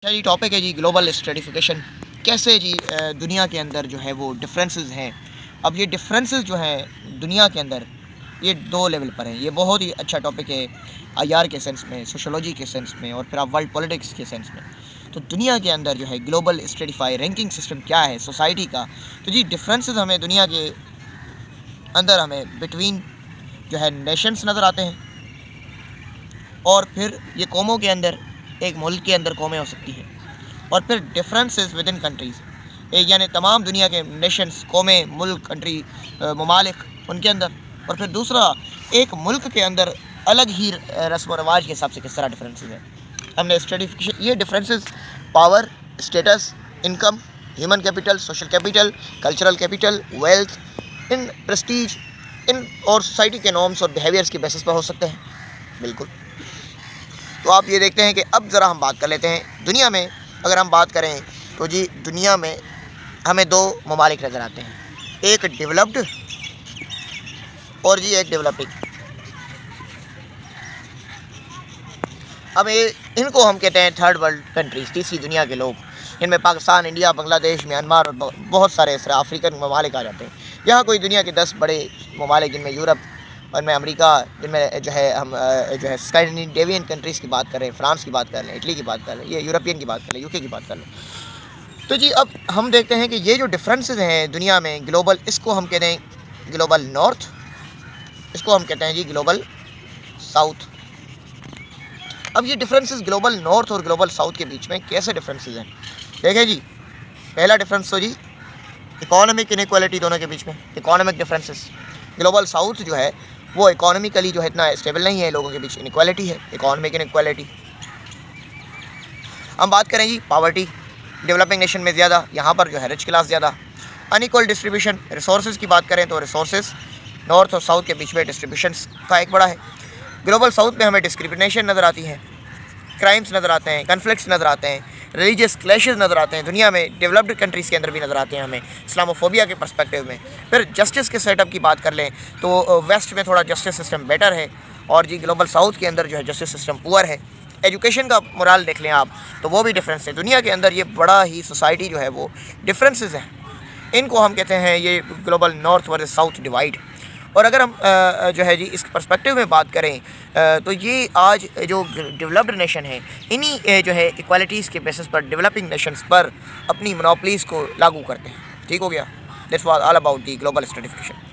अच्छा जी, टॉपिक है जी global stratification. कैसे जी दुनिया के अंदर जो है वो डिफरेंसेस हैं। अब ये डिफरेंसेस जो हैं दुनिया के अंदर, ये दो लेवल पर हैं। ये बहुत ही अच्छा टॉपिक है आईआर के सेंस में, सोशोलॉजी के सेंस में, और फिर आप वर्ल्ड पॉलिटिक्स के सेंस में। तो दुनिया के अंदर जो है ग्लोबल स्ट्रेटिफाई रैंकिंग सिस्टम क्या है सोसाइटी का। तो जी डिफरेंसेस हमें दुनिया के अंदर हमें बिटवीन जो है नेशंस नज़र आते हैं, और फिर ये कौमों के अंदर, एक मुल्क के अंदर कौमें हो सकती हैं, और फिर डिफरेंसेस विद इन कंट्रीज़, एक यानी तमाम दुनिया के नेशंस, कौमें, मुल्क, कंट्री, ममालिक उनके अंदर, और फिर दूसरा एक मुल्क के अंदर अलग ही रस्म व रवाज के हिसाब से किस तरह डिफरेंसेस हैं। हमने स्ट्रेटिफिकेशन, ये differences power, status, income, human capital, social capital, cultural capital, wealth, and prestige, in our society के नॉर्म्स और बिहेवियर्स की बेसिस पर हो सकते हैं। बिल्कुल। तो आप ये देखते हैं कि अब ज़रा हम बात कर लेते हैं दुनिया में। अगर हम बात करें तो जी दुनिया में हमें दो ममालिक नज़र आते हैं, एक डेवलप्ड और जी एक डेवलपिंग। अब इनको हम कहते हैं थर्ड वर्ल्ड कंट्रीज़, तीसरी दुनिया के लोग। इनमें पाकिस्तान, इंडिया, बांग्लादेश, म्यांमार और बहुत सारे ऐसे अफ्रीकन ममालिक आ जाते हैं। यहाँ कोई दुनिया के 10 बड़े ममालिक, जिनमें यूरोप, उनमें अमेरिका, जिनमें जो है हम जो है स्कैंडिनेवियन कंट्रीज़ की बात करें, फ्रांस की बात कर लें, इटली की बात कर लें, ये यूरोपियन की बात कर लें, यूके की बात कर लें। तो जी अब हम देखते हैं कि ये जो डिफरेंसेस हैं दुनिया में ग्लोबल, इसको हम कहते हैं ग्लोबल नॉर्थ, इसको हम कहते हैं जी ग्लोबल साउथ। अब ये डिफरेंसेस ग्लोबल नॉर्थ और ग्लोबल साउथ के बीच में कैसे डिफरेंसेस हैं, देखें जी। पहला डिफरेंस तो जी इकोनॉमिक इनइक्वालिटी दोनों के बीच में, इकोनॉमिक डिफरेंसेस। ग्लोबल साउथ जो है वो इकोनॉमिकली जो है इतना स्टेबल नहीं है, लोगों के बीच इनइक्वालिटी है, इकोनॉमिक इनइक्वालिटी। हम बात करें जी पावर्टी, डेवलपिंग नेशन में ज़्यादा, यहाँ पर जो है रिच क्लास ज़्यादा। अनइक्वल डिस्ट्रीब्यूशन, रिसोर्सेज की बात करें तो रिसोर्सेज नॉर्थ और साउथ के बीच में डिस्ट्रीब्यूशन का एक बड़ा है। ग्लोबल साउथ में हमें डिस्क्रिमिनेशन नज़र आती है, क्राइम्स नज़र आते हैं, कन्फ्लिक्ट्स नज़र आते हैं, रिलीजियस क्लैशेस नज़र आते हैं। दुनिया में डेवलप्ड कंट्रीज़ के अंदर भी नज़र आते हैं हमें इस्लामोफोबिया के पर्सपेक्टिव में। फिर जस्टिस के सेटअप की बात कर लें तो वेस्ट में थोड़ा जस्टिस सिस्टम बेटर है, और जी ग्लोबल साउथ के अंदर जो है जस्टिस सिस्टम पुअर है। एजुकेशन का मोराल देख लें आप तो वो भी डिफरेंस है। दुनिया के अंदर ये बड़ा ही सोसाइटी जो है वो डिफरेंसेस हैं, इनको हम कहते हैं ये global north versus south divide. और अगर हम जो है जी इस पर्सपेक्टिव में बात करें तो ये आज जो डेवलप्ड नेशन है, इन्हीं जो है इक्वालिटीज़ के बेसिस पर डेवलपिंग नेशंस पर अपनी मोनोपोलीज़ को लागू करते हैं। ठीक हो गया। That's was all about the global stratification.